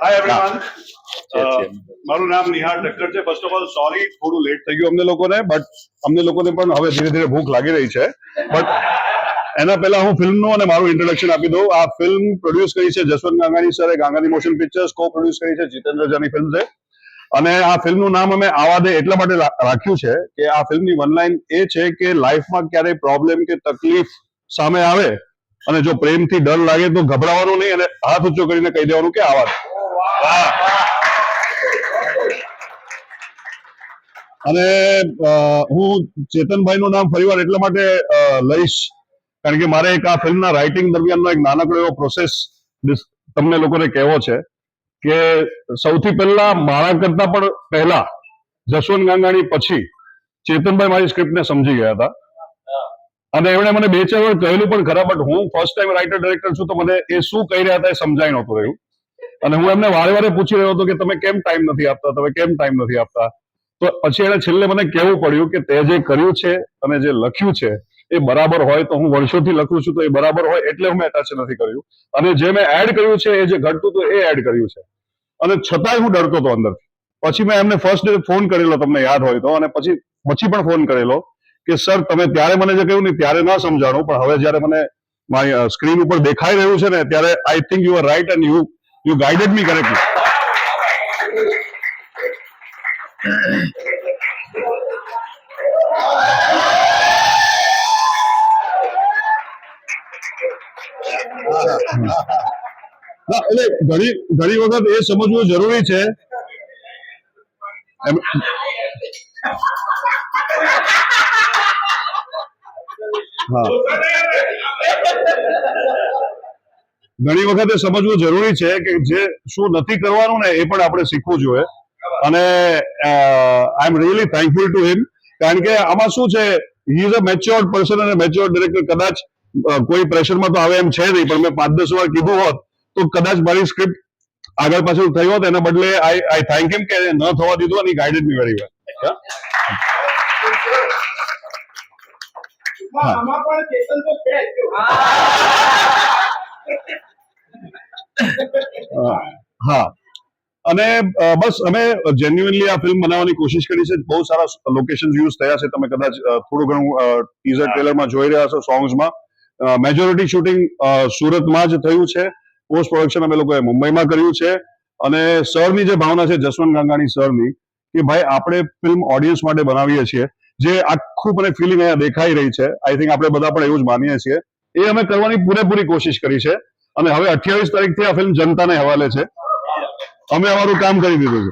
Hi everyone, મારું નામ નિહાળ ઠક્કર છે. ફર્સ્ટ ઓફ ઓલ સોરી, થોડું લેટ થઈ ગયું અમને લોકોને, બટ અમને લોકોને પણ હવે ધીરે ધીરે ભૂખ લાગી રહી છે. બટ એના પહેલા હું ફિલ્મનું અને મારું ઇન્ટ્રોડક્શન આપી દઉં. આ ફિલ્મ પ્રોડ્યુસ કરી છે જસવંત ગાંગાણી સરે. ગાંગાણી મોશન પિક્ચર્સ કો પ્રોડ્યુસ કરી છે, જીતેન્દ્ર જાની ફિલ્મ છે. અને આ ફિલ્મનું નામ અમે આવા દે એટલા માટે રાખ્યું છે કે આ ફિલ્મની વનલાઈન એ છે કે લાઈફમાં ક્યારેય પ્રોબ્લેમ કે તકલીફ સામે આવે અને જો પ્રેમથી ડર લાગે તો ગભરાવાનું નહીં અને હાથ ઊંચો કરીને કહી દેવાનું કે આવા દે. અને હું ચેતનભાઈનું નામ ફરીવાર એટલા માટે લઈશ કારણ કે મારે એક આ ફિલ્મના રાઇટિંગ દરમિયાનનો એક નાનકડો એવો પ્રોસેસ તમને લોકોને કહેવો છે કે સૌથી પહેલા મારા કરતા પણ પહેલા જસવંત ગાંગાણી પછી ચેતનભાઈ મારી સ્ક્રિપ્ટને સમજી ગયા હતા અને એમણે મને 2-4 વાર કહેલું પણ ખરા, બટ હું ફર્સ્ટ ટાઈમ રાઇટર ડાયરેક્ટર છું તો મને એ શું કહી રહ્યા હતા એ સમજાઈ નહોતું રહ્યું. અને હું એમને વારે વારે પૂછી રહ્યો હતો કે તમે કેમ ટાઈમ નથી આપતા, તમે કેમ ટાઈમ નથી આપતા. તો પછી એને છેલ્લે મને કહેવું પડ્યું કે તે જે કર્યું છે અને જે લખ્યું છે એ બરાબર હોય તો હું વર્ષોથી લખું છું તો એ બરાબર હોય એટલે હું એટાચ નથી કર્યું. અને જે મેં એડ કર્યું છે એ જે ઘટતું હતું એ એડ કર્યું છે. અને છતાંય હું ડરતો હતો અંદરથી. પછી મેં એમને ફર્સ્ટ ડે ફોન કરેલો, તમને યાદ હોય તો, અને પછી પણ ફોન કરેલો કે સર તમે ત્યારે મને જે કહ્યું ને ત્યારે ના સમજાણું, પણ હવે જયારે મને મારી સ્ક્રીન ઉપર દેખાઈ રહ્યું છે ને ત્યારે I think you are right and you guided me correctly. એટલે ઘણી વખત એ સમજવું જરૂરી છે. ઘણી વખત એ સમજવું જરૂરી છે કે જે શું નથી કરવાનું ને એ પણ આપણે શીખવું જોઈએ. અને I am really thankful to him કારણ કે આમાં શું છે, he is a matured person અને મેચ્યોર્ડ ડિરેક્ટર. કદાચ કોઈ પ્રેશરમાં તો આવે એમ છે નહીં, પણ મેં 5-10 વાર કીધું હોત તો કદાચ મારી સ્ક્રિપ્ટ આગળ પાછળ થઈ હોત. એના બદલે આઈ થેન્ક હિમ કે ન થવા દીધું અને ગાઈડેડ મી વેરી વેલ. હા, અને બસ અમે જેન્યુઇનલી આ ફિલ્મ બનાવવાની કોશિશ કરી છે. બહુ સારા લોકેશન યુઝ થયા છે. તમે કદાચ થોડું ઘણું ટીઝર ટ્રેલરમાં જોઈ રહ્યા છો. સોંગ્સમાં મેજોરિટી શૂટિંગ સુરતમાં જ થયું છે. પોસ્ટ પ્રોડક્શન અમે લોકોએ મુંબઈમાં કર્યું છે. અને સરની જે ભાવના છે જસવંત ગાંગાણી સરની કે ભાઈ આપણે ફિલ્મ ઓડિયન્સ માટે બનાવીએ છીએ, જે આખું મને ફિલિંગ અહીંયા દેખાઈ રહી છે. આઈ થિંક આપણે બધા પણ એવું જ માનીએ છીએ. એ અમે કરવાની પૂરેપૂરી કોશિશ કરી છે. અને હવે 28 તારીખથી આ ફિલ્મ જનતાને હવાલે છે. અમે અમારું કામ કરી દીધું છે.